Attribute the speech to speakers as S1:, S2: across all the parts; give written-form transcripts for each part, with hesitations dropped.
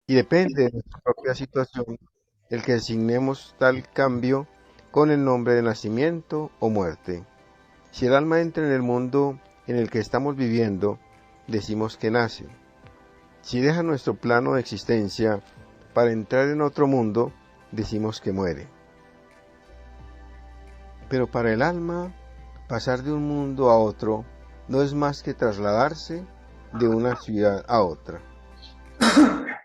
S1: y depende de nuestra propia situación el que designemos tal cambio con el nombre de nacimiento o muerte. Si el alma entra en el mundo en el que estamos viviendo, decimos que nace. Si deja nuestro plano de existencia para entrar en otro mundo, decimos que muere. Pero para el alma, pasar de un mundo a otro no es más que trasladarse de una ciudad a otra.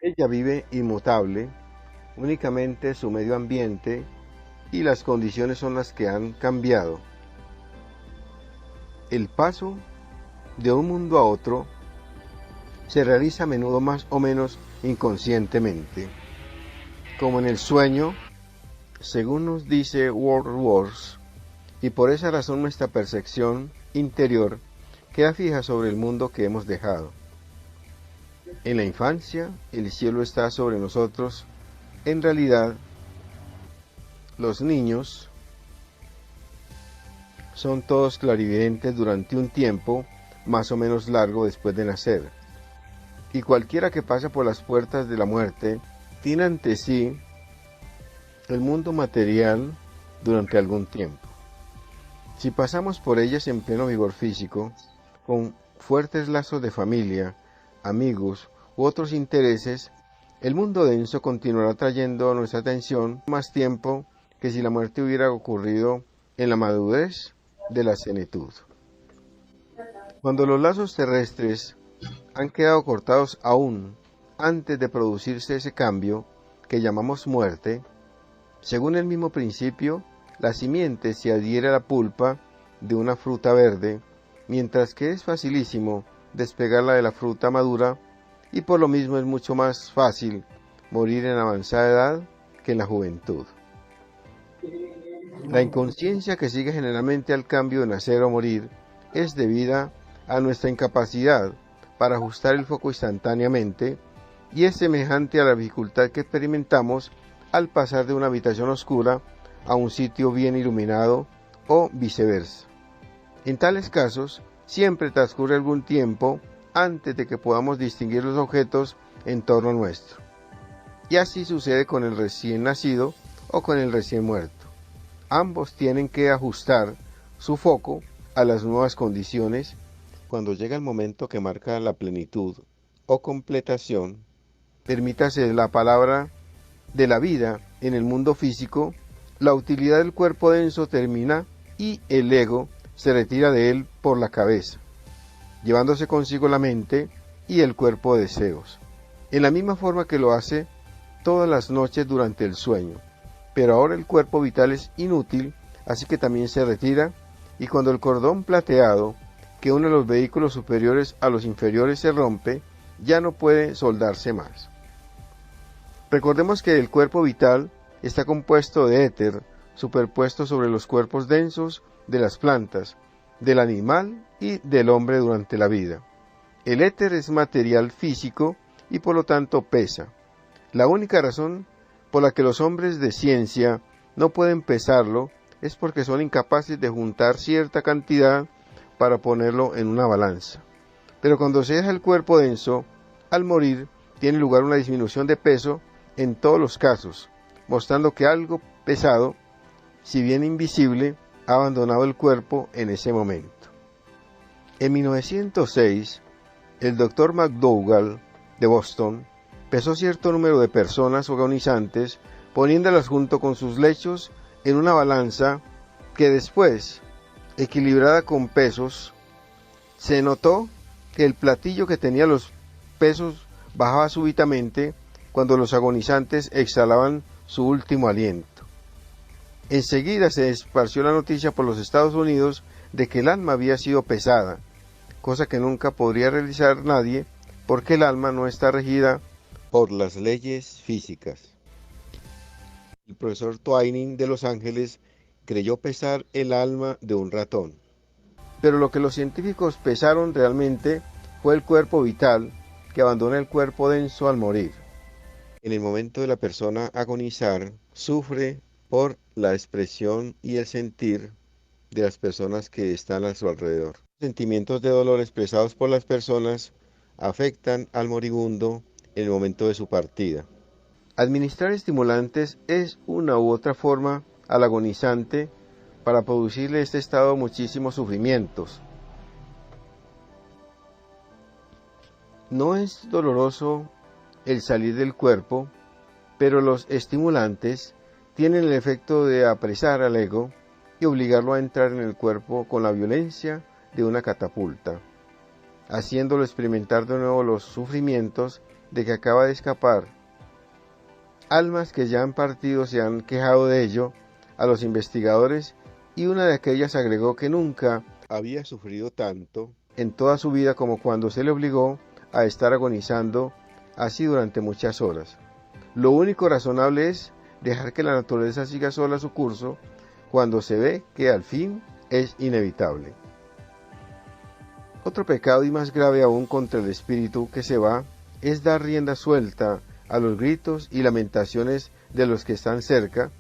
S1: Ella vive inmutable, únicamente su medio ambiente y las condiciones son las que han cambiado. El paso de un mundo a otro se realiza a menudo más o menos inconscientemente, como en el sueño, según nos dice World Wars, y por esa razón nuestra percepción interior queda fija sobre el mundo que hemos dejado. En la infancia, el cielo está sobre nosotros. En realidad, los niños son todos clarividentes durante un tiempo más o menos largo después de nacer. Y cualquiera que pasa por las puertas de la muerte tiene ante sí el mundo material durante algún tiempo. Si pasamos por ellas en pleno vigor físico, con fuertes lazos de familia, amigos u otros intereses, el mundo denso continuará trayendo nuestra atención más tiempo que si la muerte hubiera ocurrido en la madurez de la senectud. Cuando los lazos terrestres han quedado cortados aún antes de producirse ese cambio que llamamos muerte, según el mismo principio, la simiente se adhiere a la pulpa de una fruta verde, mientras que es facilísimo despegarla de la fruta madura y por lo mismo es mucho más fácil morir en avanzada edad que en la juventud. La inconsciencia que sigue generalmente al cambio de nacer o morir es debida a nuestra incapacidad para ajustar el foco instantáneamente y es semejante a la dificultad que experimentamos al pasar de una habitación oscura a un sitio bien iluminado o viceversa. En tales casos, siempre transcurre algún tiempo antes de que podamos distinguir los objetos en torno nuestro. Y así sucede con el recién nacido o con el recién muerto. Ambos tienen que ajustar su foco a las nuevas condiciones. Cuando llega el momento que marca la plenitud o completación, permítase la palabra de la vida en el mundo físico, la utilidad del cuerpo denso termina y el ego se retira de él por la cabeza, llevándose consigo la mente y el cuerpo de deseos, en la misma forma que lo hace todas las noches durante el sueño. Pero ahora el cuerpo vital es inútil, así que también se retira, y cuando el cordón plateado que une los vehículos superiores a los inferiores se rompe, ya no puede soldarse más. Recordemos que el cuerpo vital está compuesto de éter, superpuesto sobre los cuerpos densos de las plantas, del animal y del hombre durante la vida. El éter es material físico y por lo tanto pesa. La única razón por la que los hombres de ciencia no pueden pesarlo es porque son incapaces de juntar cierta cantidad para ponerlo en una balanza. Pero cuando se deja el cuerpo denso, al morir, tiene lugar una disminución de peso en todos los casos, mostrando que algo pesado, si bien invisible, ha abandonado el cuerpo en ese momento. En 1906, el Dr. McDougall de Boston pesó cierto número de personas agonizantes, poniéndolas junto con sus lechos en una balanza que después, equilibrada con pesos, se notó que el platillo que tenía los pesos bajaba súbitamente cuando los agonizantes exhalaban su último aliento. Enseguida se esparció la noticia por los Estados Unidos de que el alma había sido pesada, cosa que nunca podría realizar nadie porque el alma no está regida por las leyes físicas. El profesor Twining de Los Ángeles creyó pesar el alma de un ratón. Pero lo que los científicos pesaron realmente fue el cuerpo vital que abandona el cuerpo denso al morir. En el momento de la persona agonizar, sufre por la expresión y el sentir de las personas que están a su alrededor. Sentimientos de dolor expresados por las personas afectan al moribundo en el momento de su partida. Administrar estimulantes es una u otra forma al agonizante para producirle este estado muchísimos sufrimientos. No es doloroso el salir del cuerpo, pero los estimulantes tienen el efecto de apresar al ego y obligarlo a entrar en el cuerpo con la violencia de una catapulta, haciéndolo experimentar de nuevo los sufrimientos de que acaba de escapar. Almas que ya han partido se han quejado de ello a los investigadores y una de aquellas agregó que nunca había sufrido tanto en toda su vida como cuando se le obligó a estar agonizando así durante muchas horas. Lo único razonable es dejar que la naturaleza siga sola su curso cuando se ve que al fin es inevitable. Otro pecado y más grave aún contra el espíritu que se va es dar rienda suelta a los gritos y lamentaciones de los que están cerca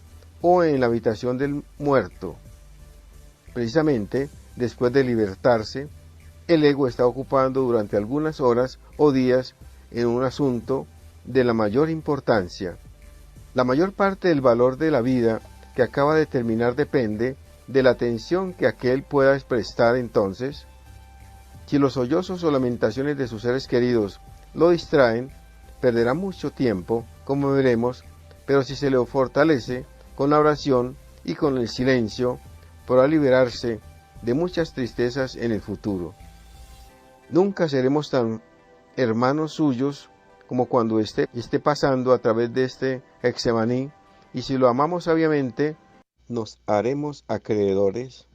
S1: o en la habitación del muerto. Precisamente después de libertarse, el ego está ocupando durante algunas horas o días en un asunto de la mayor importancia. La mayor parte del valor de la vida que acaba de terminar depende de la atención que aquel pueda prestar entonces. Si los sollozos o lamentaciones de sus seres queridos lo distraen, perderá mucho tiempo, como veremos, pero si se le fortalece con la oración y con el silencio, podrá liberarse de muchas tristezas en el futuro. Nunca seremos tan hermanos suyos como cuando esté pasando a través de este Getsemaní, y si lo amamos sabiamente, nos haremos acreedores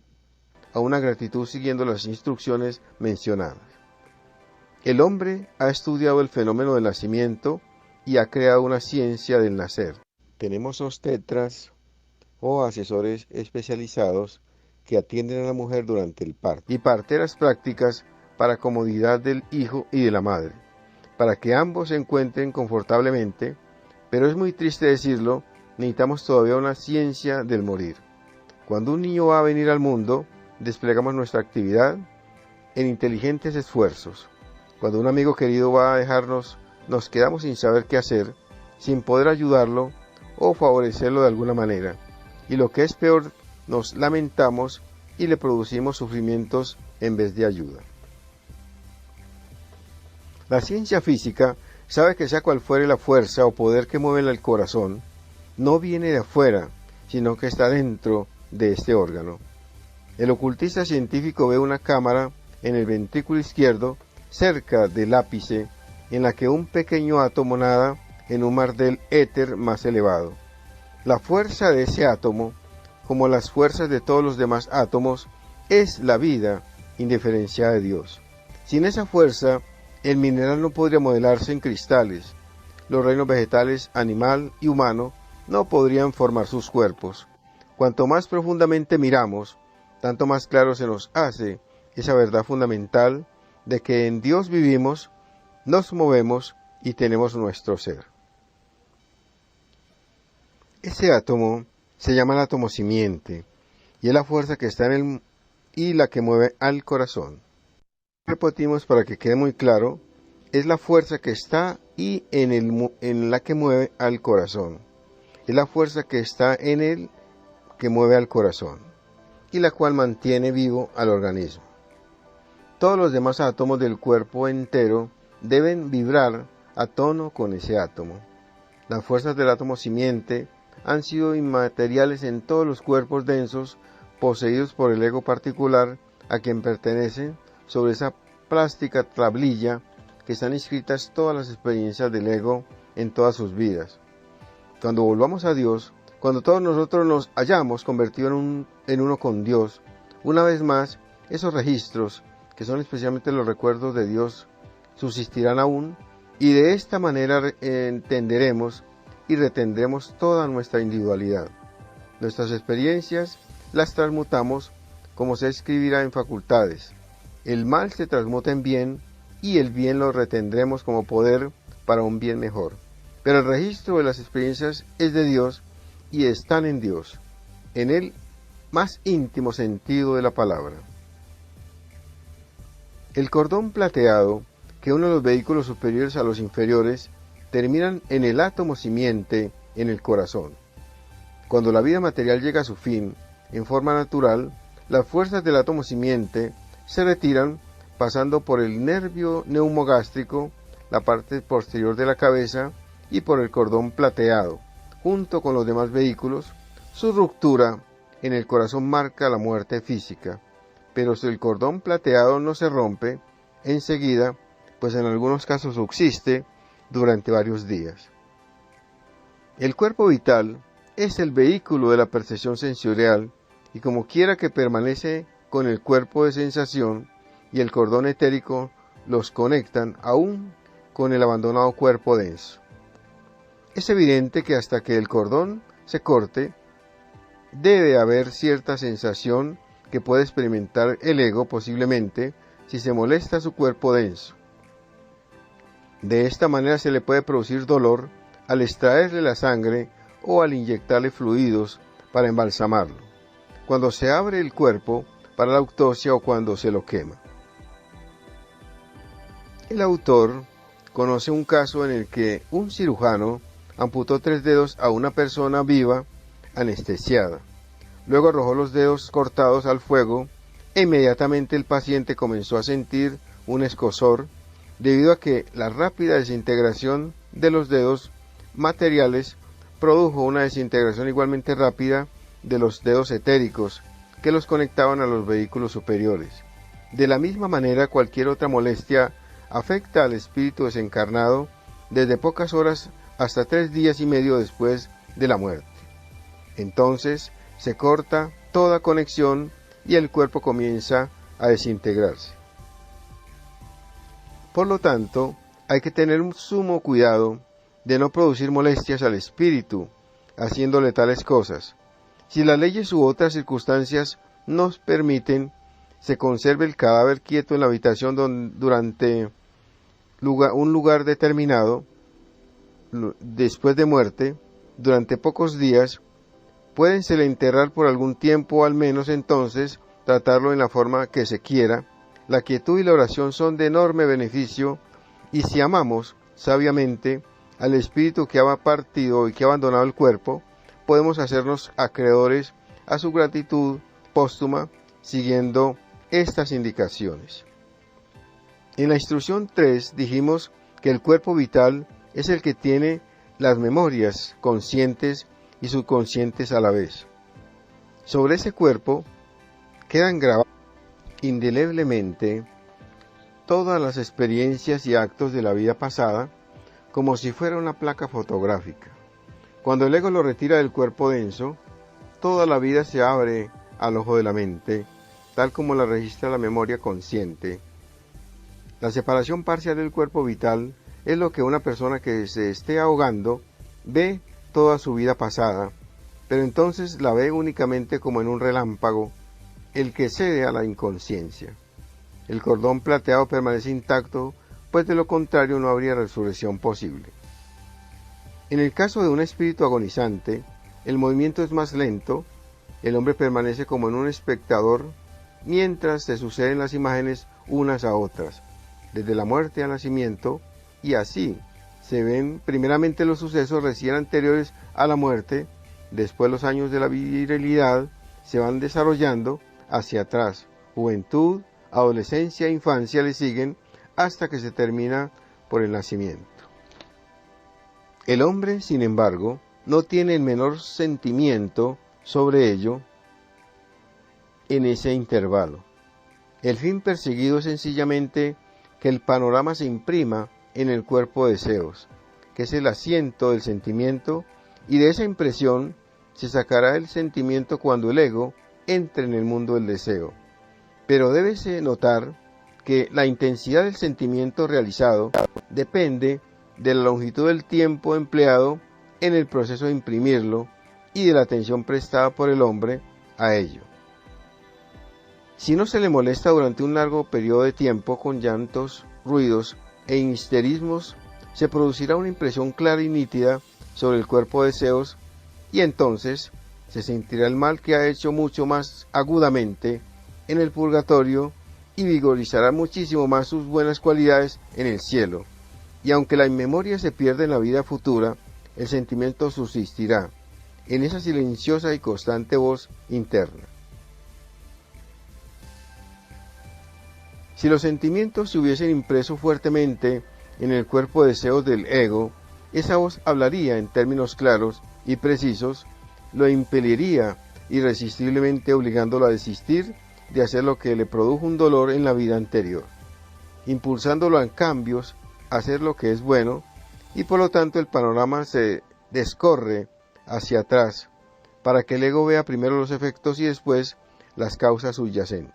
S1: a una gratitud siguiendo las instrucciones mencionadas. El hombre ha estudiado el fenómeno del nacimiento y ha creado una ciencia del nacer. Tenemos obstetras o asesores especializados que atienden a la mujer durante el parto y parteras prácticas para comodidad del hijo y de la madre, para que ambos se encuentren confortablemente, pero es muy triste decirlo, necesitamos todavía una ciencia del morir. Cuando un niño va a venir al mundo, desplegamos nuestra actividad en inteligentes esfuerzos. Cuando un amigo querido va a dejarnos, nos quedamos sin saber qué hacer, sin poder ayudarlo o favorecerlo de alguna manera. Y lo que es peor, nos lamentamos y le producimos sufrimientos en vez de ayuda. La ciencia física sabe que sea cual fuere la fuerza o poder que mueve el corazón, no viene de afuera, sino que está dentro de este órgano. El ocultista científico ve una cámara en el ventrículo izquierdo, cerca del ápice, en la que un pequeño átomo nada en un mar del éter más elevado. La fuerza de ese átomo, como las fuerzas de todos los demás átomos, es la vida indiferenciada de Dios. Sin esa fuerza, el mineral no podría modelarse en cristales. Los reinos vegetales, animal y humano no podrían formar sus cuerpos. Cuanto más profundamente miramos, tanto más claro se nos hace esa verdad fundamental de que en Dios vivimos, nos movemos y tenemos nuestro ser. Ese átomo se llama el átomo simiente y es la fuerza que está y la que mueve al corazón. Repetimos para que quede muy claro, es la fuerza que está y en la que mueve al corazón. Es la fuerza que está en él que mueve al corazón y la cual mantiene vivo al organismo. Todos los demás átomos del cuerpo entero deben vibrar a tono con ese átomo. Las fuerzas del átomo simiente han sido inmateriales en todos los cuerpos densos poseídos por el ego particular a quien pertenecen. Sobre esa plástica tablilla que están inscritas todas las experiencias del ego en todas sus vidas. Cuando volvamos a Dios, cuando todos nosotros nos hayamos convertido en uno con Dios, una vez más, esos registros, que son especialmente los recuerdos de Dios, subsistirán aún, y de esta manera entenderemos y retendremos toda nuestra individualidad. Nuestras experiencias las transmutamos, como se escribirá en facultades. El mal se transmuta en bien, y el bien lo retendremos como poder para un bien mejor. Pero el registro de las experiencias es de Dios, y están en Dios, en el más íntimo sentido de la palabra. El cordón plateado que une los vehículos superiores a los inferiores terminan en el átomo simiente en el corazón. Cuando la vida material llega a su fin, en forma natural, las fuerzas del átomo simiente se retiran pasando por el nervio neumogástrico, la parte posterior de la cabeza y por el cordón plateado, junto con los demás vehículos. Su ruptura en el corazón marca la muerte física, pero si el cordón plateado no se rompe enseguida, pues en algunos casos subsiste durante varios días. El cuerpo vital es el vehículo de la percepción sensorial y como quiera que permanece con el cuerpo de sensación y el cordón etérico los conectan aún con el abandonado cuerpo denso. Es evidente que hasta que el cordón se corte, debe haber cierta sensación que puede experimentar el ego posiblemente si se molesta su cuerpo denso. De esta manera se le puede producir dolor al extraerle la sangre o al inyectarle fluidos para embalsamarlo, cuando se abre el cuerpo para la autopsia o cuando se lo quema. El autor conoce un caso en el que un cirujano amputó 3 dedos a una persona viva anestesiada. Luego arrojó los dedos cortados al fuego e inmediatamente el paciente comenzó a sentir un escozor debido a que la rápida desintegración de los dedos materiales produjo una desintegración igualmente rápida de los dedos etéricos que los conectaban a los vehículos superiores. De la misma manera, cualquier otra molestia afecta al espíritu desencarnado desde pocas horas hasta 3 días y medio después de la muerte. Entonces se corta toda conexión y el cuerpo comienza a desintegrarse. Por lo tanto, hay que tener un sumo cuidado de no producir molestias al espíritu, haciéndole tales cosas. Si las leyes u otras circunstancias nos permiten, se conserve el cadáver quieto en la habitación durante un lugar determinado, después de muerte, durante pocos días, puédensele enterrar por algún tiempo o al menos entonces tratarlo en la forma que se quiera. La quietud y la oración son de enorme beneficio y si amamos sabiamente al espíritu que ha partido y que ha abandonado el cuerpo, podemos hacernos acreedores a su gratitud póstuma siguiendo estas indicaciones. En la instrucción 3 dijimos que el cuerpo vital es el que tiene las memorias conscientes y subconscientes a la vez. Sobre ese cuerpo quedan grabadas indeleblemente todas las experiencias y actos de la vida pasada, como si fuera una placa fotográfica. Cuando el ego lo retira del cuerpo denso, toda la vida se abre al ojo de la mente, tal como la registra la memoria consciente. La separación parcial del cuerpo vital es lo que una persona que se esté ahogando ve toda su vida pasada, pero entonces la ve únicamente como en un relámpago, el que cede a la inconsciencia. El cordón plateado permanece intacto, pues de lo contrario no habría resurrección posible. En el caso de un espíritu agonizante, el movimiento es más lento, el hombre permanece como en un espectador, mientras se suceden las imágenes unas a otras, desde la muerte al nacimiento, y así se ven primeramente los sucesos recién anteriores a la muerte, después los años de la virilidad se van desarrollando hacia atrás, juventud, adolescencia e infancia le siguen hasta que se termina por el nacimiento. El hombre, sin embargo, no tiene el menor sentimiento sobre ello en ese intervalo. El fin perseguido es sencillamente que el panorama se imprima en el cuerpo de deseos, que es el asiento del sentimiento, y de esa impresión se sacará el sentimiento cuando el ego entre en el mundo del deseo. Pero débese notar que la intensidad del sentimiento realizado depende de la longitud del tiempo empleado en el proceso de imprimirlo y de la atención prestada por el hombre a ello. Si no se le molesta durante un largo periodo de tiempo con llantos, ruidos e histerismos, se producirá una impresión clara y nítida sobre el cuerpo de deseos y entonces se sentirá el mal que ha hecho mucho más agudamente en el purgatorio y vigorizará muchísimo más sus buenas cualidades en el cielo, Y aunque la memoria se pierde en la vida futura, el sentimiento subsistirá en esa silenciosa y constante voz interna. Si los sentimientos se hubiesen impreso fuertemente en el cuerpo de deseos del ego, esa voz hablaría en términos claros y precisos, lo impeliría irresistiblemente obligándolo a desistir de hacer lo que le produjo un dolor en la vida anterior, impulsándolo a cambios, a hacer lo que es bueno, y por lo tanto el panorama se descorre hacia atrás, para que el ego vea primero los efectos y después las causas subyacentes.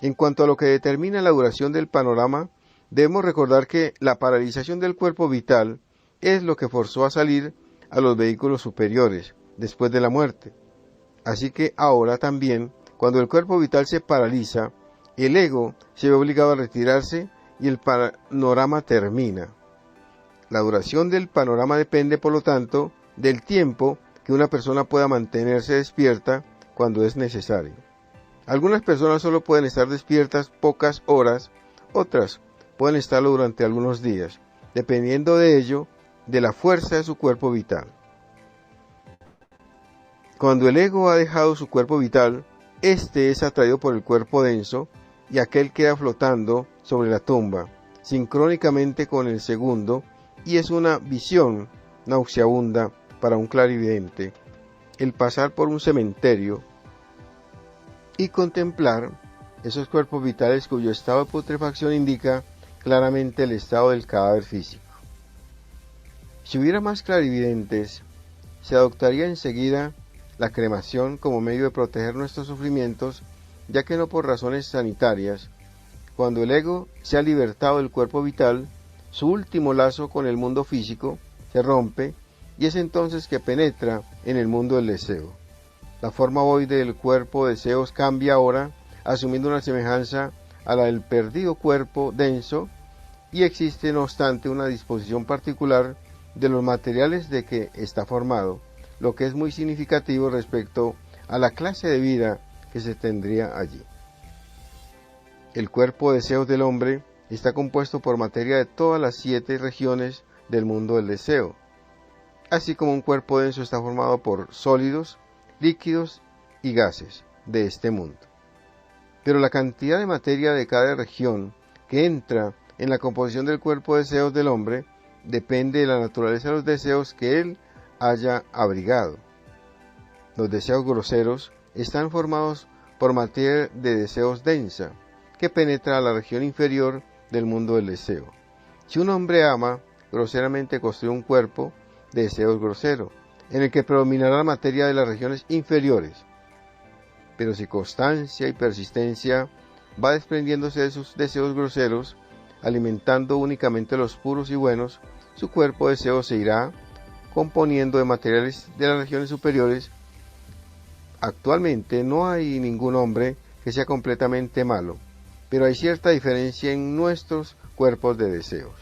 S1: En cuanto a lo que determina la duración del panorama, debemos recordar que la paralización del cuerpo vital es lo que forzó a salir a los vehículos superiores después de la muerte. Así que ahora también, cuando el cuerpo vital se paraliza, el ego se ve obligado a retirarse y el panorama termina. La duración del panorama depende, por lo tanto, del tiempo que una persona pueda mantenerse despierta cuando es necesario. Algunas personas solo pueden estar despiertas pocas horas, otras pueden estarlo durante algunos días, dependiendo de ello, de la fuerza de su cuerpo vital. Cuando el ego ha dejado su cuerpo vital, éste es atraído por el cuerpo denso y aquel queda flotando sobre la tumba, sincrónicamente con el segundo, y es una visión nauseabunda para un clarividente el pasar por un cementerio y contemplar esos cuerpos vitales cuyo estado de putrefacción indica claramente el estado del cadáver físico. Si hubiera más clarividentes, se adoptaría enseguida la cremación como medio de proteger nuestros sufrimientos, ya que no por razones sanitarias. Cuando el ego se ha libertado del cuerpo vital, su último lazo con el mundo físico se rompe y es entonces que penetra en el mundo del deseo. La forma ovoide del cuerpo de deseos cambia ahora, asumiendo una semejanza a la del perdido cuerpo denso, y existe no obstante una disposición particular de los materiales de que está formado, lo que es muy significativo respecto a la clase de vida que se tendría allí. El cuerpo de deseos del hombre está compuesto por materia de todas las 7 regiones del mundo del deseo, así como un cuerpo denso está formado por sólidos, líquidos y gases de este mundo. Pero la cantidad de materia de cada región que entra en la composición del cuerpo de deseos del hombre depende de la naturaleza de los deseos que él haya abrigado. Los deseos groseros están formados por materia de deseos densa, que penetra a la región inferior del mundo del deseo. Si un hombre ama, groseramente construye un cuerpo de deseos grosero, en el que predominará la materia de las regiones inferiores. Pero si constancia y persistencia va desprendiéndose de sus deseos groseros, alimentando únicamente los puros y buenos, su cuerpo de deseos se irá componiendo de materiales de las regiones superiores. Actualmente no hay ningún hombre que sea completamente malo, pero hay cierta diferencia en nuestros cuerpos de deseos.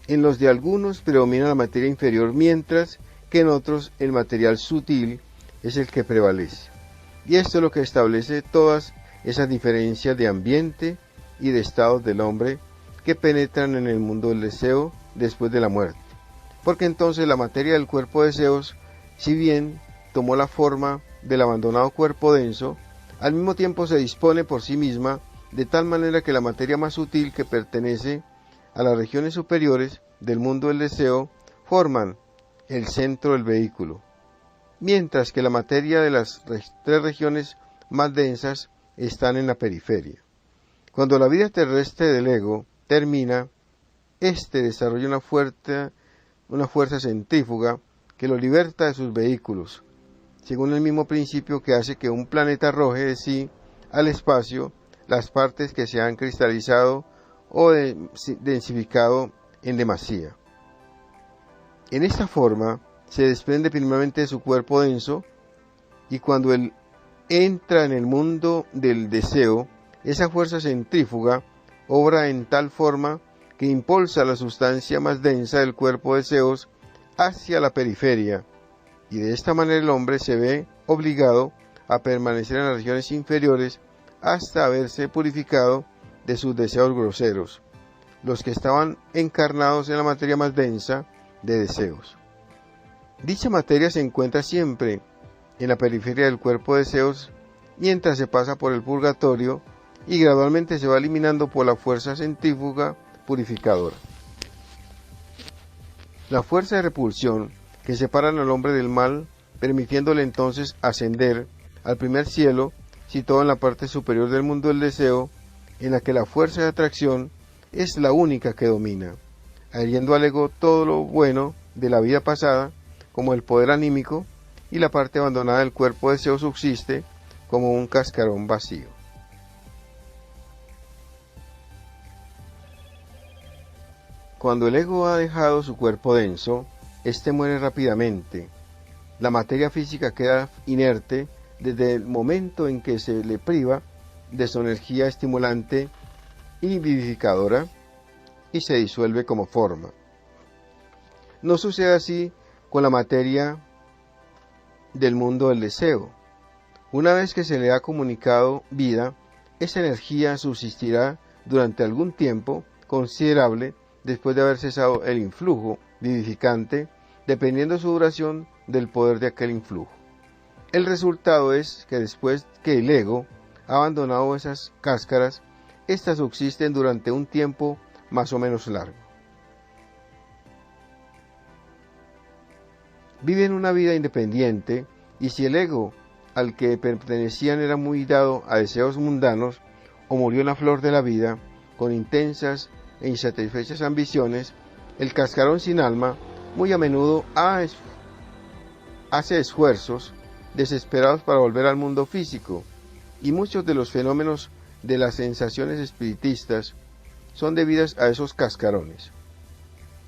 S1: En los de algunos predomina la materia inferior, mientras que en otros el material sutil es el que prevalece. Y esto es lo que establece todas esas diferencias de ambiente y de estados del hombre que penetran en el mundo del deseo después de la muerte. Porque entonces la materia del cuerpo de deseos, si bien tomó la forma del abandonado cuerpo denso, al mismo tiempo se dispone por sí misma de tal manera que la materia más sutil que pertenece a las regiones superiores del mundo del deseo forman el centro del vehículo, mientras que la materia de las 3 regiones más densas están en la periferia. Cuando la vida terrestre del ego termina, éste desarrolla una fuerza centrífuga que lo liberta de sus vehículos, según el mismo principio que hace que un planeta arroje de sí al espacio las partes que se han cristalizado o densificado en demasía. En esta forma se desprende primeramente de su cuerpo denso, y cuando él entra en el mundo del deseo, esa fuerza centrífuga obra en tal forma que impulsa la sustancia más densa del cuerpo de deseos hacia la periferia, y de esta manera el hombre se ve obligado a permanecer en las regiones inferiores hasta haberse purificado de sus deseos groseros, los que estaban encarnados en la materia más densa de deseos. Dicha materia se encuentra siempre en la periferia del cuerpo de deseos mientras se pasa por el purgatorio y gradualmente se va eliminando por la fuerza centrífuga purificadora. La fuerza de repulsión que separa al hombre del mal, permitiéndole entonces ascender al primer cielo, situado en la parte superior del mundo del deseo, en la que la fuerza de atracción es la única que domina, adhiriendo al ego todo lo bueno de la vida pasada, como el poder anímico, y la parte abandonada del cuerpo de deseo subsiste como un cascarón vacío. Cuando el ego ha dejado su cuerpo denso, éste muere rápidamente. La materia física queda inerte desde el momento en que se le priva de su energía estimulante y vivificadora y se disuelve como forma. No sucede así con la materia del mundo del deseo. Una vez que se le ha comunicado vida, esa energía subsistirá durante algún tiempo considerable después de haber cesado el influjo vivificante, dependiendo su duración del poder de aquel influjo. El resultado es que después que el ego ha abandonado esas cáscaras, éstas subsisten durante un tiempo más o menos largo. Viven una vida independiente, y si el ego al que pertenecían era muy dado a deseos mundanos, o murió en la flor de la vida, con intensas e insatisfechas ambiciones, el cascarón sin alma muy a menudo hace esfuerzos desesperados para volver al mundo físico, y muchos de los fenómenos de las sensaciones espiritistas son debidas a esos cascarones.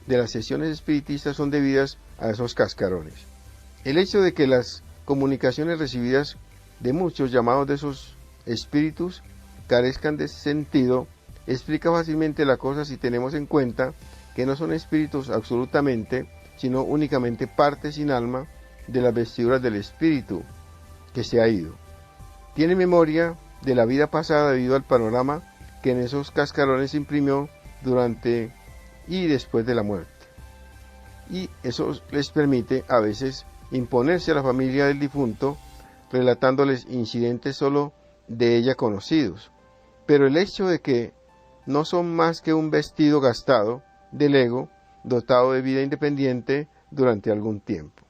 S1: De las sesiones espiritistas son debidas a esos cascarones. El hecho de que las comunicaciones recibidas de muchos llamados de esos espíritus carezcan de sentido explica fácilmente la cosa si tenemos en cuenta que no son espíritus absolutamente, sino únicamente parte sin alma de las vestiduras del espíritu que se ha ido. Tiene memoria de la vida pasada debido al panorama que en esos cascarones imprimió durante y después de la muerte. Y eso les permite a veces imponerse a la familia del difunto, relatándoles incidentes solo de ella conocidos. Pero el hecho de que no son más que un vestido gastado del ego, dotado de vida independiente durante algún tiempo.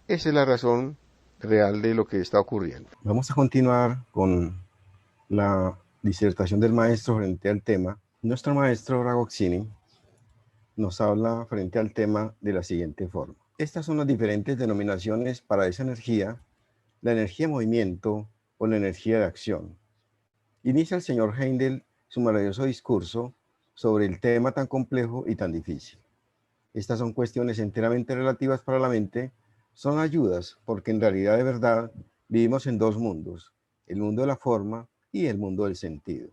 S1: Esa es la razón real de lo que está ocurriendo. Vamos a continuar con la disertación del maestro frente al tema. Nuestro maestro Ragozzini nos habla frente al tema de la siguiente forma. Estas son las diferentes denominaciones para esa energía, la energía de movimiento o la energía de acción. Inicia el señor Heindel su maravilloso discurso sobre el tema tan complejo y tan difícil. Estas son cuestiones enteramente relativas para la mente, son ayudas porque en realidad de verdad vivimos en dos mundos, el mundo de la forma y el mundo del sentido.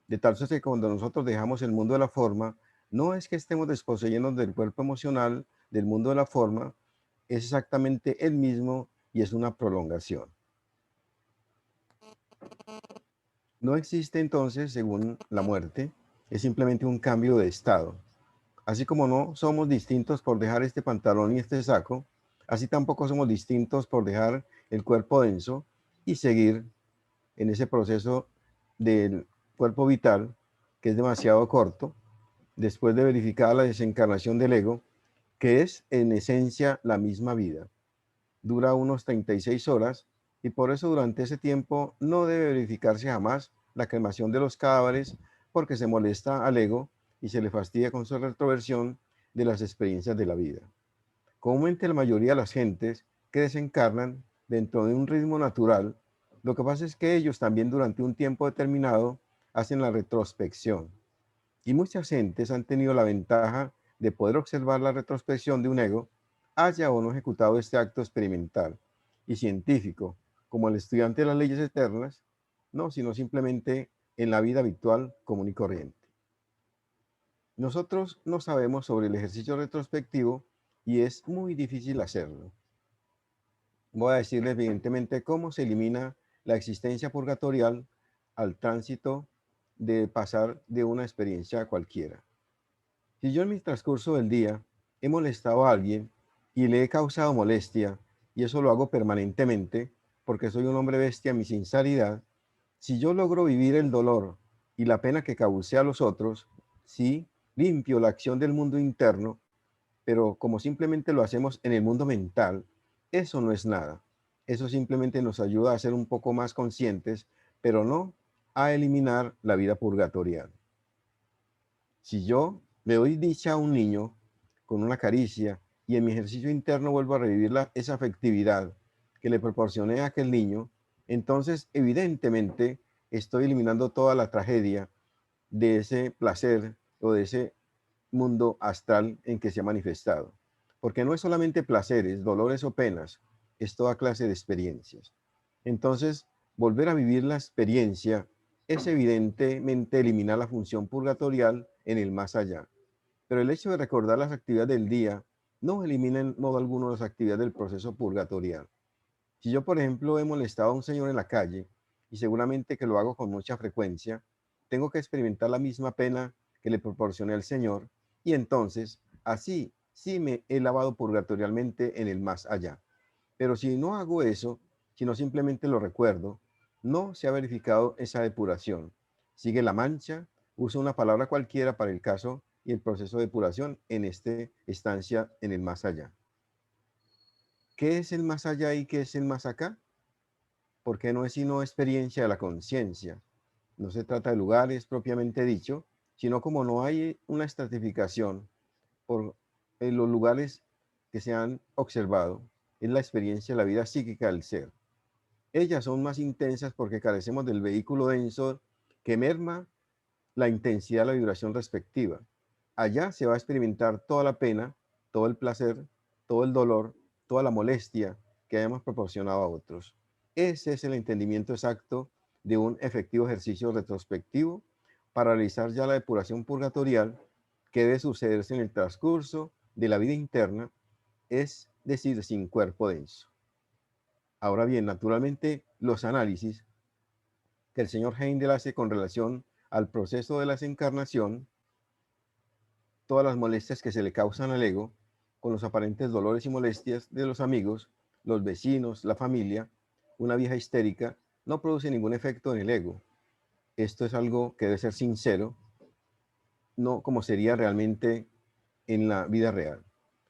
S1: De tal suerte que cuando nosotros dejamos el mundo de la forma, no es que estemos desposeyéndonos del cuerpo emocional, del mundo de la forma, es exactamente el mismo y es una prolongación. No existe entonces, según la muerte, es simplemente un cambio de estado. Así como no somos distintos por dejar este pantalón y este saco, así tampoco somos distintos por dejar el cuerpo denso y seguir en ese proceso del cuerpo vital, que es demasiado corto, después de verificar la desencarnación del ego, que es en esencia la misma vida. Dura unos 36 horas y por eso durante ese tiempo no debe verificarse jamás la cremación de los cadáveres porque se molesta al ego y se le fastidia con su retroversión de las experiencias de la vida. Comúnmente la mayoría de las gentes que desencarnan dentro de un ritmo natural, lo que pasa es que ellos también durante un tiempo determinado hacen la retrospección. Y muchas gentes han tenido la ventaja de poder observar la retrospección de un ego, haya o no ejecutado este acto experimental y científico, como el estudiante de las leyes eternas, no, sino simplemente en la vida habitual común y corriente. Nosotros no sabemos sobre el ejercicio retrospectivo y es muy difícil hacerlo. Voy a decirles evidentemente cómo se elimina la existencia purgatorial al tránsito de pasar de una experiencia a cualquiera. Si yo en mi transcurso del día he molestado a alguien y le he causado molestia, y eso lo hago permanentemente porque soy un hombre bestia en mi sinceridad, si yo logro vivir el dolor y la pena que causé a los otros, sí, limpio la acción del mundo interno, pero como simplemente lo hacemos en el mundo mental, eso no es nada. Eso simplemente nos ayuda a ser un poco más conscientes, pero no a eliminar la vida purgatorial. Si yo le doy dicha a un niño con una caricia y en mi ejercicio interno vuelvo a revivir esa afectividad que le proporcioné a aquel niño, entonces evidentemente estoy eliminando toda la tragedia de ese placer o de ese mundo astral en que se ha manifestado. Porque no es solamente placeres, dolores o penas, es toda clase de experiencias. Entonces, volver a vivir la experiencia es evidentemente eliminar la función purgatorial en el más allá. Pero el hecho de recordar las actividades del día no elimina en modo alguno las actividades del proceso purgatorial. Si yo, por ejemplo, he molestado a un señor en la calle, y seguramente que lo hago con mucha frecuencia, tengo que experimentar la misma pena que le proporcioné al Señor, y entonces, así, sí me he lavado purgatorialmente en el más allá. Pero si no hago eso, sino simplemente lo recuerdo, no se ha verificado esa depuración. Sigue la mancha, usa una palabra cualquiera para el caso y el proceso de depuración en esta estancia en el más allá. ¿Qué es el más allá y qué es el más acá? Porque no es sino experiencia de la conciencia. No se trata de lugares propiamente dicho, sino como no hay una estratificación por los lugares que se han observado, es la experiencia de la vida psíquica del ser. Ellas son más intensas porque carecemos del vehículo denso que merma la intensidad de la vibración respectiva. Allá se va a experimentar toda la pena, todo el placer, todo el dolor, toda la molestia que hayamos proporcionado a otros. Ese es el entendimiento exacto de un efectivo ejercicio retrospectivo para realizar ya la depuración purgatorial que debe sucederse en el transcurso de la vida interna, es decir, sin cuerpo denso. Ahora bien, naturalmente, los análisis que el señor Heindel hace con relación al proceso de la desencarnación, todas las molestias que se le causan al ego, con los aparentes dolores y molestias de los amigos, los vecinos, la familia, una vieja histérica, no produce ningún efecto en el ego. Esto es algo que debe ser sincero, no como sería realmente en la vida real.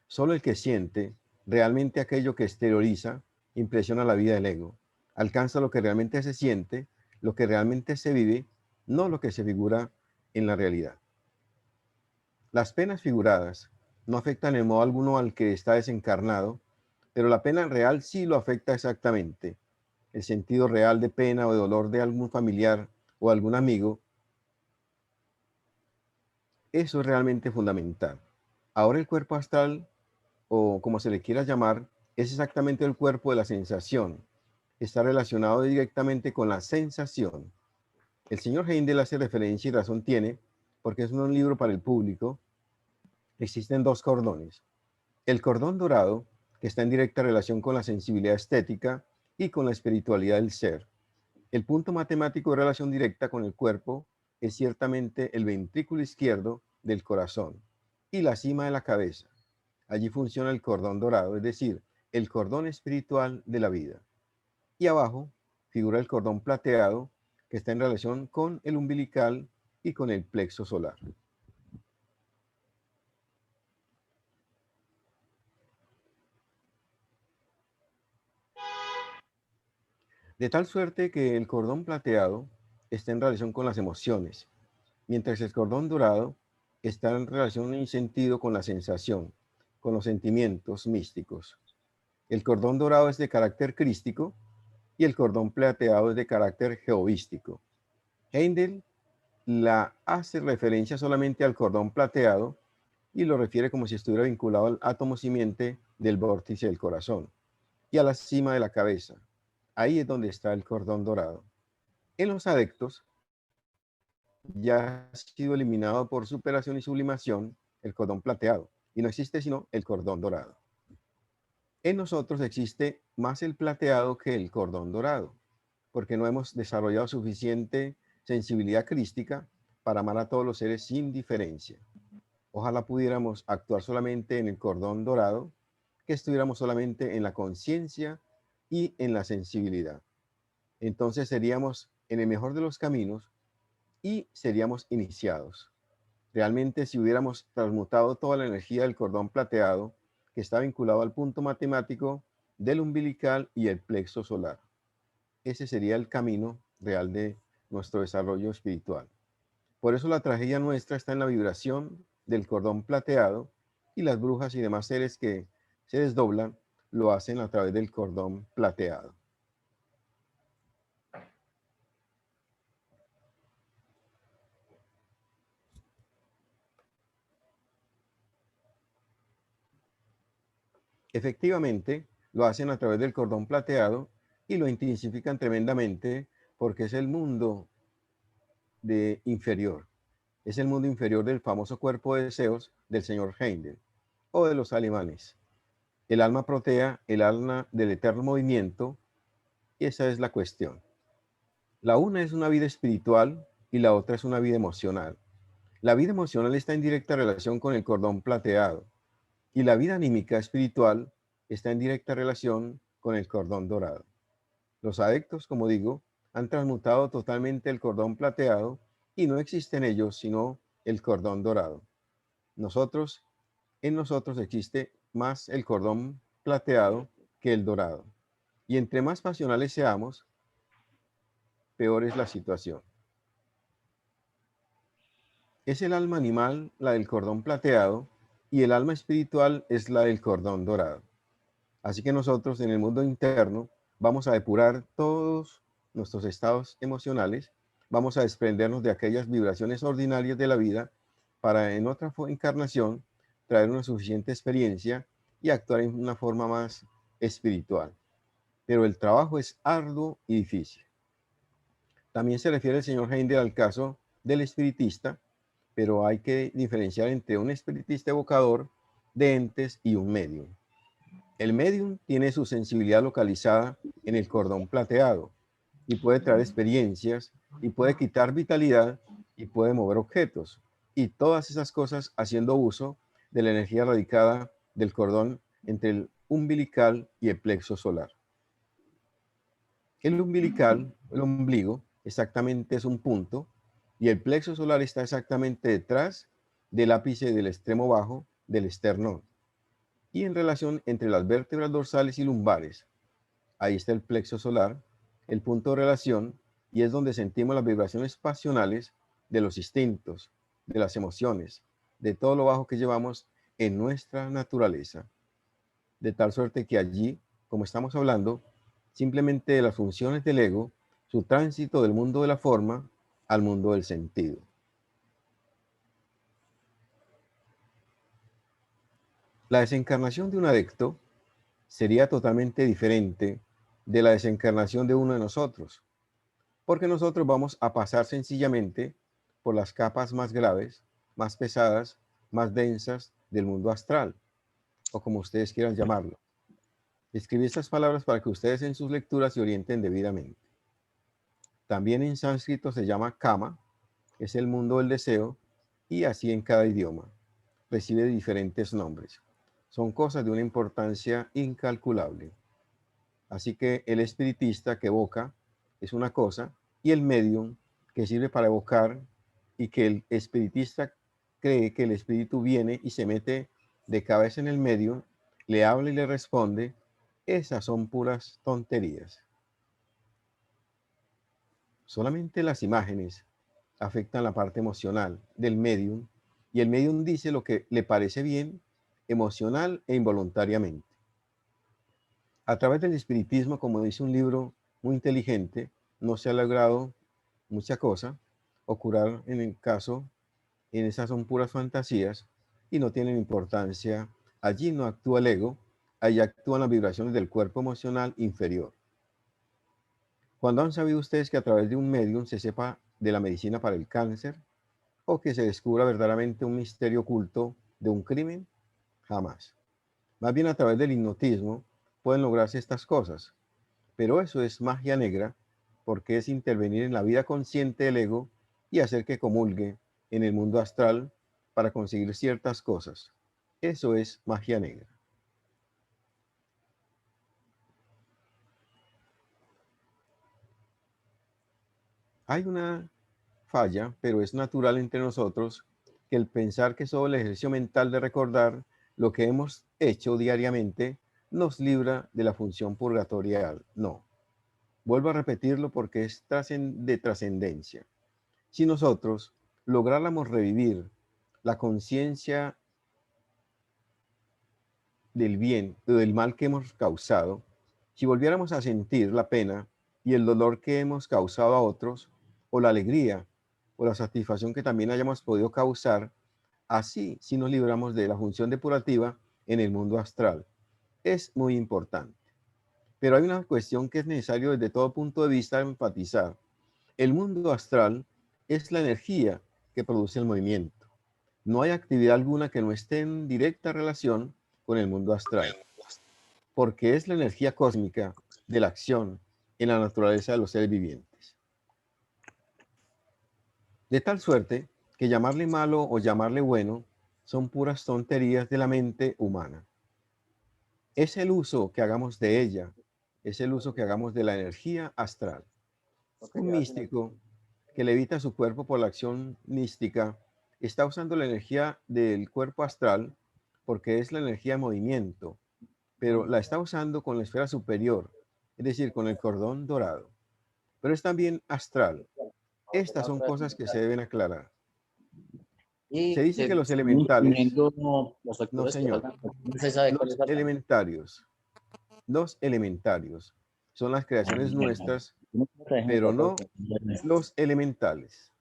S1: Solo el que siente realmente aquello que exterioriza impresiona la vida del ego. Alcanza lo que realmente se siente, lo que realmente se vive, no lo que se figura en la realidad. Las penas figuradas no afectan en modo alguno al que está desencarnado, pero la pena real sí lo afecta exactamente. El sentido real de pena o de dolor de algún familiar o algún amigo, eso es realmente fundamental. Ahora el cuerpo astral, o como se le quiera llamar, es exactamente el cuerpo de la sensación. Está relacionado directamente con la sensación. El señor Heindel hace referencia y razón tiene, porque es un libro para el público. Existen dos cordones. El cordón dorado, que está en directa relación con la sensibilidad estética y con la espiritualidad del ser. El punto matemático de relación directa con el cuerpo es ciertamente el ventrículo izquierdo del corazón y la cima de la cabeza. Allí funciona el cordón dorado, es decir, el cordón espiritual de la vida. Y abajo figura el cordón plateado, que está en relación con el umbilical y con el plexo solar. De tal suerte que el cordón plateado está en relación con las emociones, mientras el cordón dorado está en relación y sentido con la sensación, con los sentimientos místicos. El cordón dorado es de carácter crístico y el cordón plateado es de carácter jehovístico. Heindel la hace referencia solamente al cordón plateado y lo refiere como si estuviera vinculado al átomo simiente del vórtice del corazón y a la cima de la cabeza. Ahí es donde está el cordón dorado. En los adeptos ya ha sido eliminado por superación y sublimación el cordón plateado y no existe sino el cordón dorado. En nosotros existe más el plateado que el cordón dorado. porque no hemos desarrollado suficiente sensibilidad crística para amar a todos los seres sin diferencia. Ojalá pudiéramos actuar solamente en el cordón dorado, que estuviéramos solamente en la conciencia y en la sensibilidad. Entonces seríamos en el mejor de los caminos y seríamos iniciados. Realmente, si hubiéramos transmutado toda la energía del cordón plateado, que está vinculado al punto matemático del umbilical y el plexo solar, ese sería el camino real de nuestro desarrollo espiritual. Por eso la tragedia nuestra está en la vibración del cordón plateado, y las brujas y demás seres que se desdoblan lo hacen a través del cordón plateado. Efectivamente, lo hacen a través del cordón plateado y lo intensifican tremendamente porque es el mundo inferior. Es el mundo inferior del famoso cuerpo de deseos del señor Heindel o de los alemanes. El alma protea, el alma del eterno movimiento, y esa es la cuestión. La una es una vida espiritual y la otra es una vida emocional. La vida emocional está en directa relación con el cordón plateado y la vida anímica espiritual está en directa relación con el cordón dorado. Los adeptos, como digo, han transmutado totalmente el cordón plateado y no existe en ellos sino el cordón dorado. En nosotros existe más el cordón plateado que el dorado. Y entre más pasionales seamos, peor es la situación. Es el alma animal la del cordón plateado y el alma espiritual es la del cordón dorado. Así que nosotros en el mundo interno vamos a depurar todos nuestros estados emocionales, vamos a desprendernos de aquellas vibraciones ordinarias de la vida para en otra encarnación traer una suficiente experiencia y actuar en una forma más espiritual. Pero el trabajo es arduo y difícil. También se refiere el señor Heindel al caso del espiritista, pero hay que diferenciar entre un espiritista evocador de entes y un medium. El medium tiene su sensibilidad localizada en el cordón plateado y puede traer experiencias y puede quitar vitalidad y puede mover objetos y todas esas cosas haciendo uso de la energía radicada del cordón entre el umbilical y el plexo solar. El umbilical, el ombligo, exactamente es un punto y el plexo solar está exactamente detrás del ápice del extremo bajo del esternón y en relación entre las vértebras dorsales y lumbares. Ahí está el plexo solar, el punto de relación, y es donde sentimos las vibraciones pasionales de los instintos, de las emociones, de todo lo bajo que llevamos en nuestra naturaleza. De tal suerte que allí, como estamos hablando, simplemente de las funciones del ego, su tránsito del mundo de la forma al mundo del sentido. La desencarnación de un adicto sería totalmente diferente de la desencarnación de uno de nosotros, porque nosotros vamos a pasar sencillamente por las capas más graves, más pesadas, más densas del mundo astral, o como ustedes quieran llamarlo. Escribí estas palabras para que ustedes en sus lecturas se orienten debidamente. También en sánscrito se llama kama, es el mundo del deseo, y así en cada idioma. Recibe diferentes nombres. Son cosas de una importancia incalculable. Así que el espiritista que evoca es una cosa y el medium que sirve para evocar y que el espiritista cree que el espíritu viene y se mete de cabeza en el medium, le habla y le responde, esas son puras tonterías. Solamente las imágenes afectan la parte emocional del medium y el medium dice lo que le parece bien, emocional e involuntariamente. A través del espiritismo, como dice un libro muy inteligente, no se ha logrado mucha cosa, o curar en el caso, en esas son puras fantasías y no tienen importancia. Allí no actúa el ego, allí actúan las vibraciones del cuerpo emocional inferior. Cuando han sabido ustedes que a través de un medium se sepa de la medicina para el cáncer o que se descubra verdaderamente un misterio oculto de un crimen? Jamás. Más bien a través del hipnotismo pueden lograrse estas cosas, pero eso es magia negra porque es intervenir en la vida consciente del ego y hacer que comulgue en el mundo astral para conseguir ciertas cosas. Eso es magia negra. Hay una falla, pero es natural entre nosotros que el pensar que solo el ejercicio mental de recordar lo que hemos hecho diariamente nos libra de la función purgatorial. No. Vuelvo a repetirlo porque es de trascendencia. Si nosotros lográramos revivir la conciencia del bien o del mal que hemos causado, si volviéramos a sentir la pena y el dolor que hemos causado a otros, o la alegría o la satisfacción que también hayamos podido causar, así si nos libramos de la función depurativa en el mundo astral. Es muy importante. Pero hay una cuestión que es necesario desde todo punto de vista enfatizar. El mundo astral es la energía que produce el movimiento. No hay actividad alguna que no esté en directa relación con el mundo astral, porque es la energía cósmica de la acción en la naturaleza de los seres vivientes. De tal suerte que llamarle malo o llamarle bueno son puras tonterías de la mente humana. Es el uso que hagamos de ella, es el uso que hagamos de la energía astral. Un místico que levita su cuerpo por la acción mística está usando la energía del cuerpo astral porque es la energía de movimiento, pero la está usando con la esfera superior, es decir, con el cordón dorado. Pero es también astral. Estas son cosas que se deben aclarar. Se
S2: Y
S1: dice que los elementales,
S2: incluyendo los
S1: no
S2: factores que
S1: señor,
S2: faltan. No se sabe cuáles faltan.
S1: los elementarios son las creaciones nuestras,
S2: No te dejen
S1: pero
S2: tratar
S1: no
S2: de entenderme.
S1: los elementales.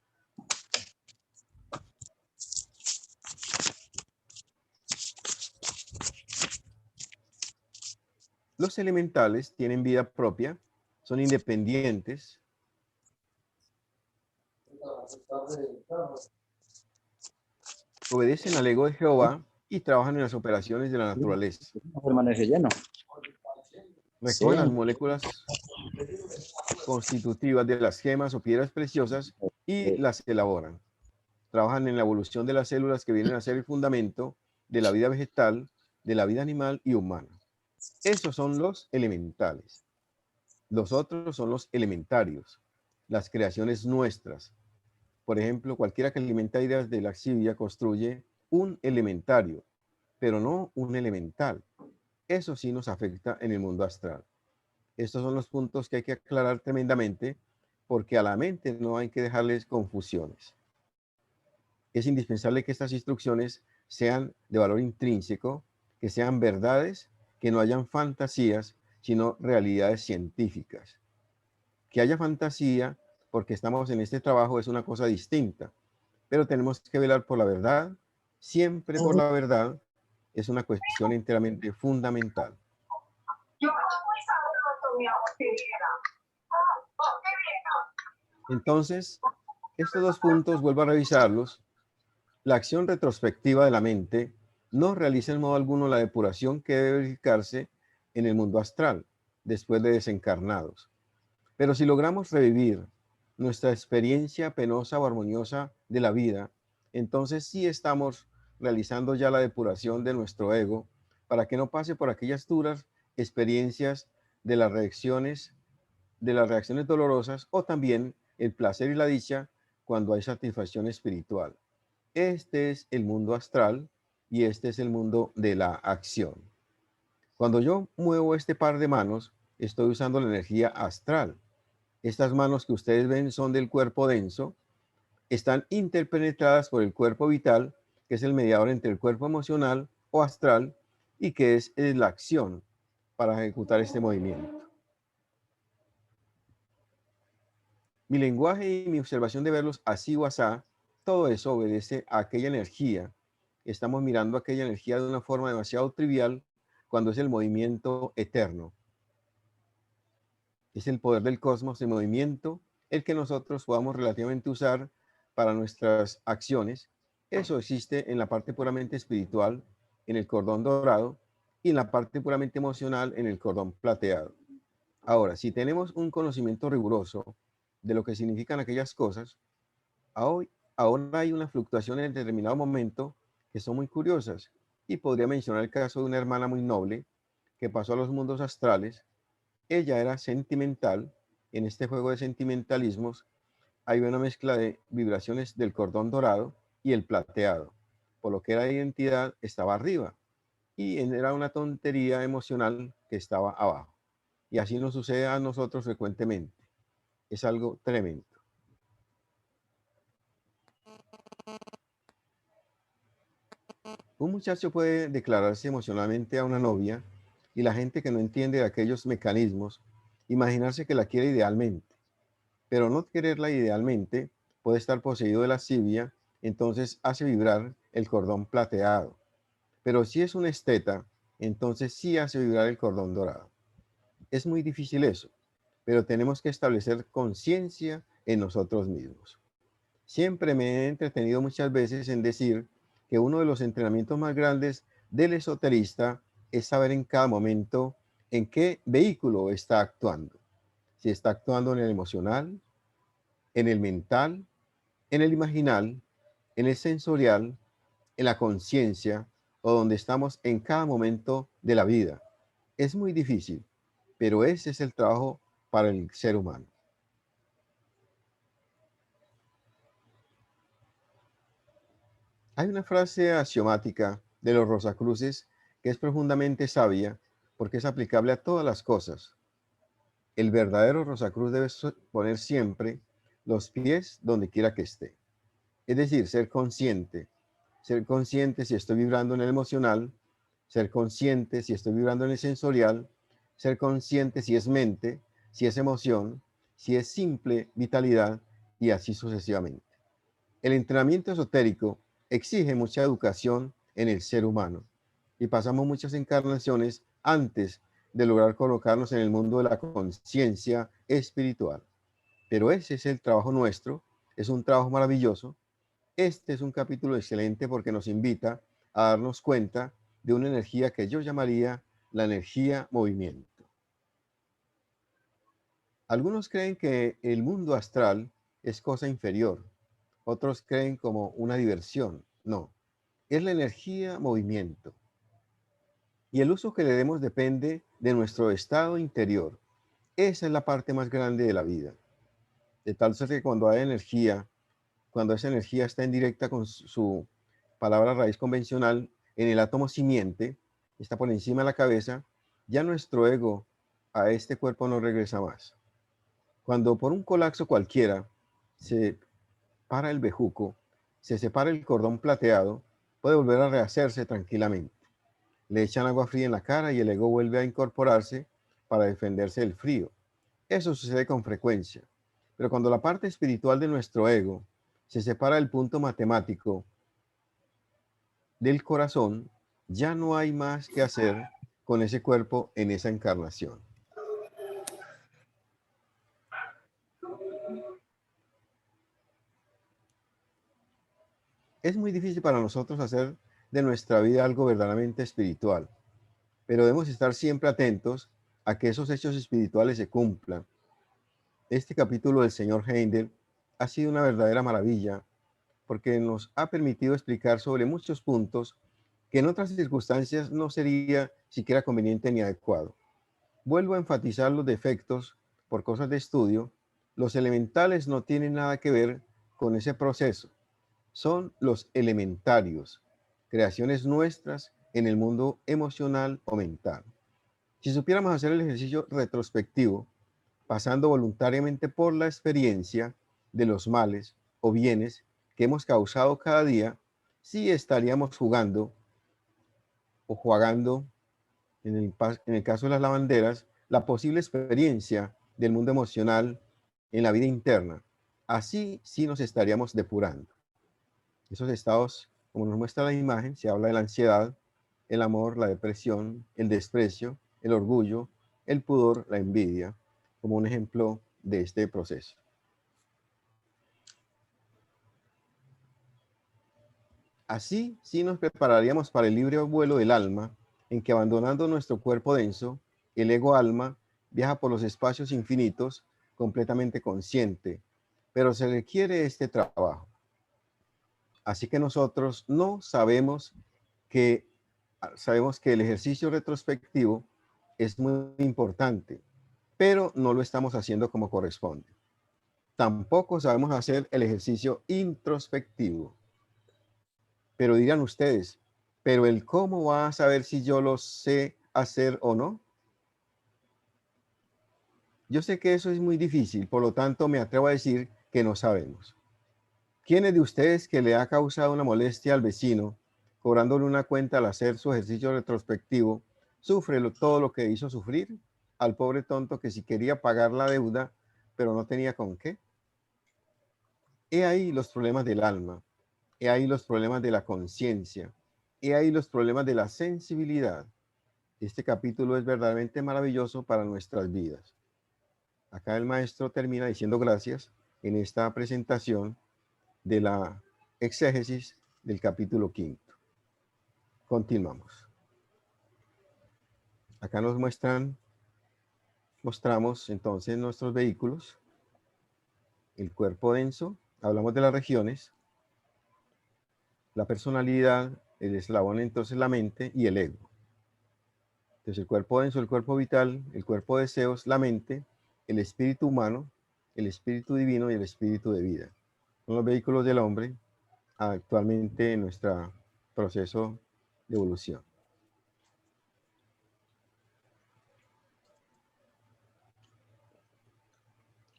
S1: Los elementales tienen vida propia, son independientes, obedecen al ego de Jehová y trabajan en las operaciones de la naturaleza.
S2: No permanece lleno.
S1: Recogen las
S2: Sí.
S1: moléculas constitutivas de las gemas o piedras preciosas y las elaboran. Trabajan en la evolución de las células que vienen a ser el fundamento de la vida vegetal, de la vida animal y humana. Esos son los elementales. Los otros son los elementarios, las creaciones nuestras. Por ejemplo, cualquiera que alimenta ideas de la laxivia construye un elementario, pero no un elemental. Eso sí nos afecta en el mundo astral. Estos son los puntos que hay que aclarar tremendamente porque a la mente no hay que dejarles confusiones. Es indispensable que estas instrucciones sean de valor intrínseco, que sean verdades, que no hayan fantasías, sino realidades científicas. Que haya fantasía porque estamos en este trabajo es una cosa distinta, pero tenemos que velar por la verdad, siempre por la verdad, es una cuestión enteramente fundamental. Entonces, estos dos puntos, vuelvo a revisarlos. La acción retrospectiva de la mente no realiza en modo alguno la depuración que debe verificarse en el mundo astral, después de desencarnados. Pero si logramos revivir nuestra experiencia penosa o armoniosa de la vida, entonces sí estamos realizando ya la depuración de nuestro ego para que no pase por aquellas duras experiencias de las reacciones dolorosas o también el placer y la dicha cuando hay satisfacción espiritual. Este es el mundo astral y este es el mundo de la acción. Cuando yo muevo este par de manos, estoy usando la energía astral. Estas manos que ustedes ven son del cuerpo denso, están interpenetradas por el cuerpo vital, que es el mediador entre el cuerpo emocional o astral y que es la acción para ejecutar este movimiento. Mi lenguaje y mi observación de verlos así o asá, todo eso obedece a aquella energía. Estamos mirando aquella energía de una forma demasiado trivial cuando es el movimiento eterno. Es el poder del cosmos en movimiento el que nosotros podamos relativamente usar para nuestras acciones. Eso existe en la parte puramente espiritual, en el cordón dorado, y en la parte puramente emocional, en el cordón plateado. Ahora, si tenemos un conocimiento riguroso de lo que significan aquellas cosas, hoy, ahora hay una fluctuación en determinado momento que son muy curiosas. Y podría mencionar el caso de una hermana muy noble que pasó a los mundos astrales. Ella era sentimental. En este juego de sentimentalismos hay una mezcla de vibraciones del cordón dorado y el plateado, por lo que la identidad estaba arriba y era una tontería emocional que estaba abajo. Y así nos sucede a nosotros frecuentemente. Es algo tremendo. Un muchacho puede declararse emocionalmente a una novia y la gente que no entiende de aquellos mecanismos, imaginarse que la quiere idealmente, pero no quererla idealmente puede estar poseído de lascivia, entonces hace vibrar el cordón plateado. Pero si es un esteta, entonces sí hace vibrar el cordón dorado. Es muy difícil eso, pero tenemos que establecer conciencia en nosotros mismos. Siempre me he entretenido muchas veces en decir que uno de los entrenamientos más grandes del esoterista es saber en cada momento en qué vehículo está actuando. Si está actuando en el emocional, en el mental, en el imaginal, en el sensorial, en la conciencia o donde estamos en cada momento de la vida. Es muy difícil, pero ese es el trabajo para el ser humano. Hay una frase axiomática de los Rosacruces que es profundamente sabia porque es aplicable a todas las cosas. El verdadero Rosacruz debe poner siempre los pies donde quiera que esté. Es decir, ser consciente si estoy vibrando en el emocional, ser consciente si estoy vibrando en el sensorial, ser consciente si es mente, si es emoción, si es simple vitalidad y así sucesivamente. El entrenamiento esotérico exige mucha educación en el ser humano y pasamos muchas encarnaciones antes de lograr colocarnos en el mundo de la conciencia espiritual. Pero ese es el trabajo nuestro, es un trabajo maravilloso. Este es un capítulo excelente porque nos invita a darnos cuenta de una energía que yo llamaría la energía movimiento. Algunos creen que el mundo astral es cosa inferior, otros creen como una diversión. No, es la energía movimiento. Y el uso que le demos depende de nuestro estado interior. Esa es la parte más grande de la vida. De tal suerte que cuando hay energía, cuando esa energía está en directa con su palabra raíz convencional en el átomo simiente, está por encima de la cabeza, ya nuestro ego a este cuerpo no regresa más. Cuando por un colapso cualquiera se para el bejuco, se separa el cordón plateado, puede volver a rehacerse tranquilamente. Le echan agua fría en la cara y el ego vuelve a incorporarse para defenderse del frío. Eso sucede con frecuencia. Pero cuando la parte espiritual de nuestro ego se separa del punto matemático del corazón, ya no hay más que hacer con ese cuerpo en esa encarnación. Es muy difícil para nosotros hacer de nuestra vida algo verdaderamente espiritual, pero debemos estar siempre atentos a que esos hechos espirituales se cumplan. Este capítulo del señor Heindel ha sido una verdadera maravilla porque nos ha permitido explicar sobre muchos puntos que en otras circunstancias no sería siquiera conveniente ni adecuado. Vuelvo a enfatizar los defectos por cosas de estudio. Los elementales no tienen nada que ver con ese proceso. Son los elementarios, creaciones nuestras en el mundo emocional o mental. Si supiéramos hacer el ejercicio retrospectivo, pasando voluntariamente por la experiencia de los males o bienes que hemos causado cada día, sí estaríamos jugando o jugando, en el caso de las lavanderas, la posible experiencia del mundo emocional en la vida interna. Así sí nos estaríamos depurando. Esos estados, como nos muestra la imagen, se habla de la ansiedad, el amor, la depresión, el desprecio, el orgullo, el pudor, la envidia, como un ejemplo de este proceso. Así sí nos prepararíamos para el libre vuelo del alma, en que abandonando nuestro cuerpo denso, el ego alma viaja por los espacios infinitos completamente consciente, pero se requiere este trabajo. Así que nosotros no sabemos que el ejercicio retrospectivo es muy importante, pero no lo estamos haciendo como corresponde. Tampoco sabemos hacer el ejercicio introspectivo. Pero dirán ustedes, ¿pero el cómo va a saber si yo lo sé hacer o no? Yo sé que eso es muy difícil, por lo tanto me atrevo a decir que no sabemos. ¿Quiénes de ustedes que le ha causado una molestia al vecino, cobrándole una cuenta al hacer su ejercicio retrospectivo, sufre todo lo que hizo sufrir al pobre tonto que si quería pagar la deuda, pero no tenía con qué? He ahí los problemas del alma, he ahí los problemas de la conciencia, he ahí los problemas de la sensibilidad. Este capítulo es verdaderamente maravilloso para nuestras vidas. Acá el maestro termina diciendo gracias en esta presentación de la exégesis del capítulo 5. Continuamos. Acá nos mostramos entonces nuestros vehículos, el cuerpo denso, hablamos de las regiones, la personalidad, el eslabón entonces la mente y el ego. Entonces el cuerpo denso, el cuerpo vital, el cuerpo de deseos, la mente, el espíritu humano, el espíritu divino y el espíritu de vida. Son los vehículos del hombre actualmente en nuestro proceso de evolución.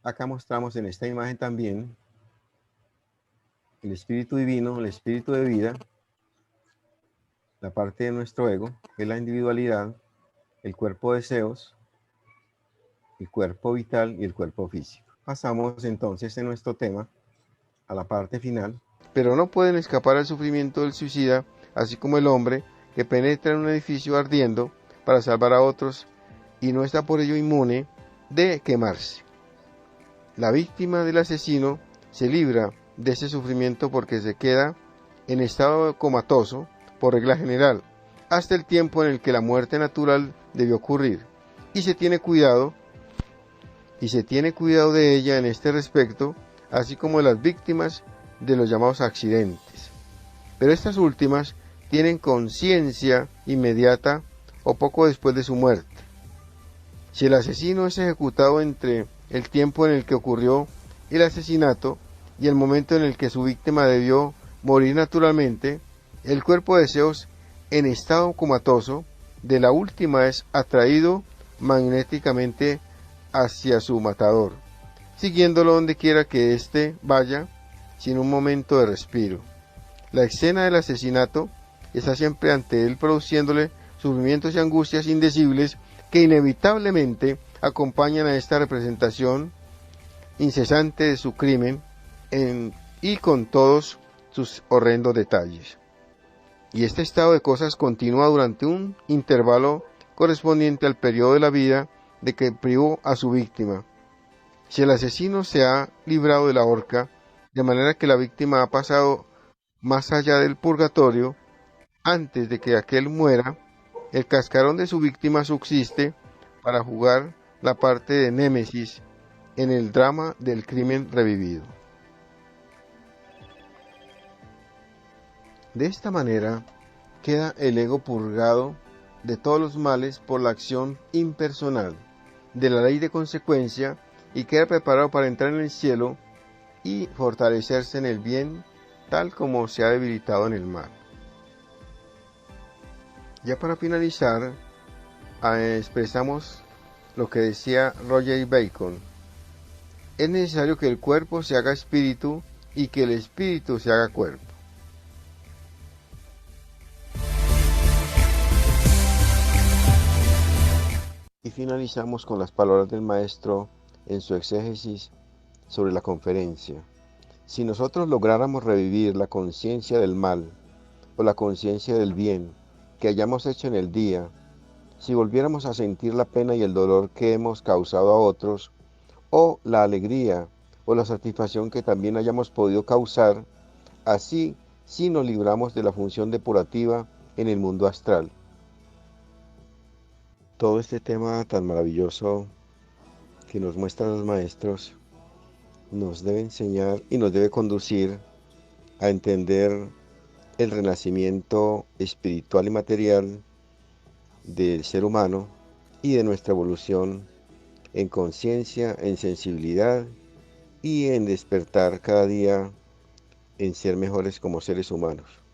S1: Acá mostramos en esta imagen también el espíritu divino, el espíritu de vida, la parte de nuestro ego, que es la individualidad, el cuerpo de deseos, el cuerpo vital y el cuerpo físico. Pasamos entonces en nuestro tema a la parte final. Pero no pueden escapar al sufrimiento del suicida, así como el hombre que penetra en un edificio ardiendo para salvar a otros y no está por ello inmune de quemarse. La víctima del asesino se libra de ese sufrimiento porque se queda en estado comatoso, por regla general, hasta el tiempo en el que la muerte natural debió ocurrir, y se tiene cuidado de ella en este respecto, así como de las víctimas de los llamados accidentes. Pero estas últimas tienen conciencia inmediata o poco después de su muerte. Si el asesino es ejecutado entre el tiempo en el que ocurrió el asesinato y el momento en el que su víctima debió morir naturalmente, el cuerpo de deseos en estado comatoso de la última es atraído magnéticamente hacia su matador, siguiéndolo donde quiera que éste vaya sin un momento de respiro. La escena del asesinato está siempre ante él, produciéndole sufrimientos y angustias indecibles que inevitablemente acompañan a esta representación incesante de su crimen y con todos sus horrendos detalles. Y este estado de cosas continúa durante un intervalo correspondiente al periodo de la vida de que privó a su víctima. Si el asesino se ha librado de la horca, de manera que la víctima ha pasado más allá del purgatorio, antes de que aquel muera, el cascarón de su víctima subsiste para jugar la parte de Némesis en el drama del crimen revivido. De esta manera, queda el ego purgado de todos los males por la acción impersonal de la ley de consecuencia y queda preparado para entrar en el cielo y fortalecerse en el bien, tal como se ha debilitado en el mal. Ya para finalizar, expresamos lo que decía Roger Bacon: es necesario que el cuerpo se haga espíritu y que el espíritu se haga cuerpo. Y finalizamos con las palabras del maestro en su exégesis sobre la conferencia. Si nosotros lográramos revivir la conciencia del mal o la conciencia del bien que hayamos hecho en el día, si volviéramos a sentir la pena y el dolor que hemos causado a otros, o la alegría o la satisfacción que también hayamos podido causar, así sí nos libramos de la función depurativa en el mundo astral. Todo este tema tan maravilloso que nos muestran los maestros nos debe enseñar y nos debe conducir a entender el renacimiento espiritual y material del ser humano y de nuestra evolución en conciencia, en sensibilidad y en despertar cada día en ser mejores como seres humanos.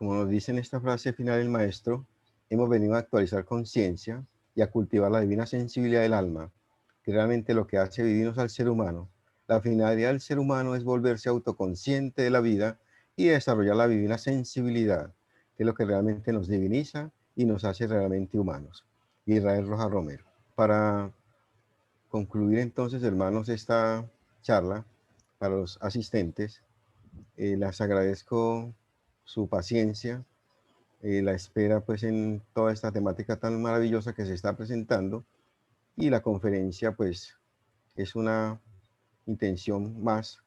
S1: Como nos dice en esta frase final el maestro, hemos venido a actualizar conciencia y a cultivar la divina sensibilidad del alma, que realmente lo que hace vivirnos al ser humano. La finalidad del ser humano es volverse autoconsciente de la vida y desarrollar la divina sensibilidad, que es lo que realmente nos diviniza y nos hace realmente humanos. Israel Rojas Romero. Para concluir entonces, hermanos, esta charla, para los asistentes, les agradezco su paciencia, la espera pues en toda esta temática tan maravillosa que se está presentando, y la conferencia pues es una intención más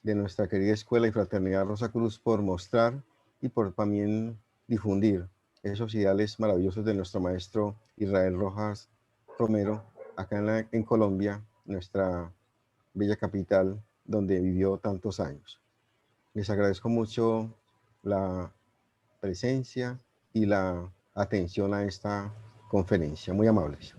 S1: de nuestra querida Escuela y Fraternidad Rosa Cruz por mostrar y por también difundir esos ideales maravillosos de nuestro maestro Israel Rojas Romero acá en Colombia, nuestra bella capital donde vivió tantos años. Les agradezco mucho la presencia y la atención a esta conferencia. Muy amables.